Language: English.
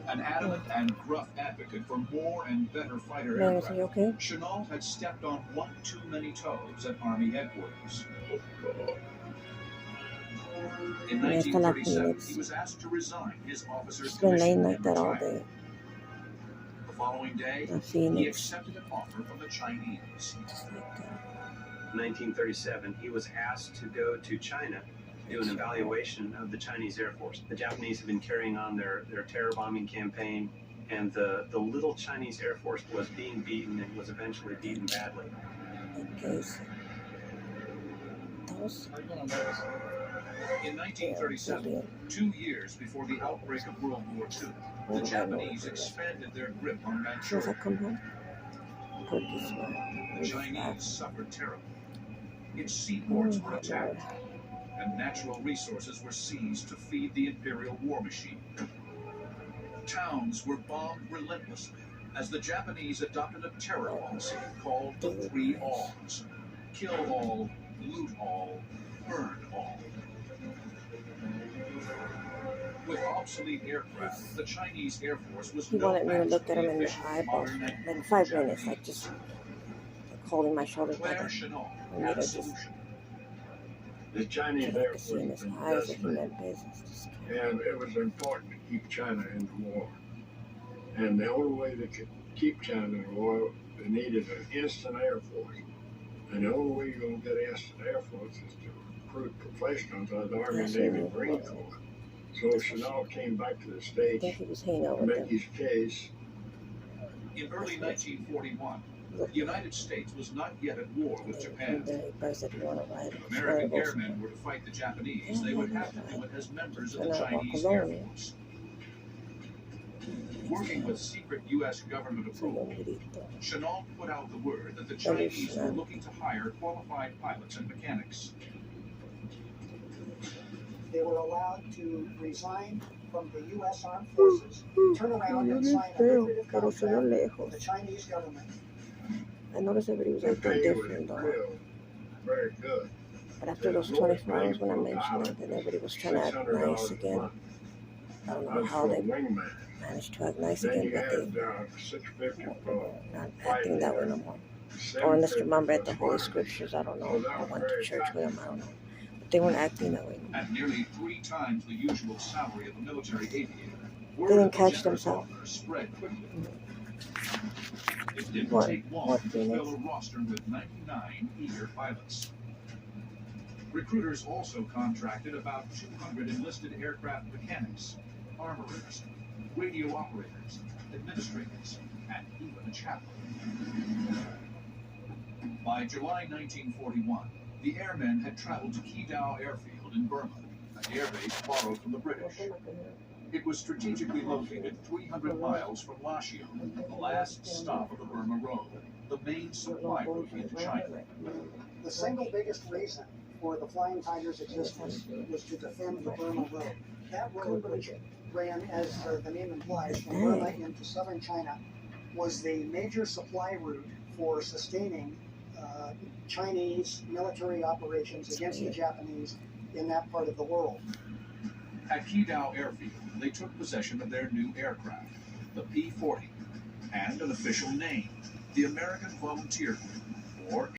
An adamant and gruff advocate for more and better fighter Ma'am, is aircraft, he okay? Chenault had stepped on one too many toes at Army headquarters. In Yeah, it's kinda like 1937, Phoenix. he was asked to resign his officer's It's been laying commission like and that all retire. day. The following day, The he Phoenix. accepted an offer from the Chinese. Just like that. 1937, he was asked to go to China to do an evaluation of the Chinese Air Force. The Japanese had been carrying on their terror bombing campaign, and the little Chinese Air Force was being beaten and was eventually beaten badly. Okay, so those. In 1937, 2 years before the outbreak of World War II, the Japanese expanded their grip on Shows I Manchuria. come home. Put this one. The Chinese suffered terribly. Its seaports were attacked, and natural resources were seized to feed the imperial war machine. Towns were bombed relentlessly as the Japanese adopted a terror policy called the 3 Alls: kill all, loot all, burn all. With obsolete aircraft, the Chinese Air Force was He no wanted me to match look for at the him in the efficient, eyeballs modern, and like 5 brutal minutes, like Japanese. just holding my shoulders like Claire a Chenault I need had to a just solution. The Chinese I Air could see Force in has his been eyes that he decimated, meant business. Just and it was important to keep China in the war. And the only way they could keep China in the war, they needed an instant Air Force. And the only way you're going to get an instant Air Force is to recruit professionals out of the Army, Navy, Marine Corps. So Chenault came back to the I States think he was hanging out to with make them. his case. In early 1941, the United States was not yet at war with Japan. And then he probably said, "You want to ride?" If American airmen were to fight the Japanese, they would have to do it as members of the Chinese Air Force. Working with secret U.S. government approval, Chenault put out the word that the Chinese were looking to hire qualified pilots and mechanics. They were allowed to resign from the U.S. Armed Forces, turn around and sign a lucrative contract with the Chinese government. I noticed everybody was The acting pay was different though. real, very good. But after those 24 hours when I mentioned it, then everybody was trying to act nice $600 a again. month. I don't know That's how for a they wingman. managed to act nice Then again, you but had they $650 for not acting that way no more. $750 Or unless your mom read the Holy for Scriptures, I don't know. So that I was went to very church with attractive. them, I don't know. But they weren't acting that way. At nearly 3 times the usual salary of a military aviator, word They didn't of the catch generous themselves. offer spread quickly. It didn't What? take long What, to Phoenix? fill a roster with 99 eager pilots. Recruiters also contracted about 200 enlisted aircraft mechanics, armorers, radio operators, administrators, and even a chaplain. By July 1941, the airmen had traveled to Kidao Airfield in Burma, an airbase borrowed from the British. It was strategically located 300 miles from Lashio, the last stop of the Burma Road, the main supply route into China. The single biggest reason for the Flying Tiger's existence was to defend the Burma Road. That road, which ran, as the name implies, from Burma into southern China, was the major supply route for sustaining Chinese military operations against the Japanese in that part of the world. At Kidao Airfield, they took possession of their new aircraft, the P-40, and an official name, the American Volunteer Group, or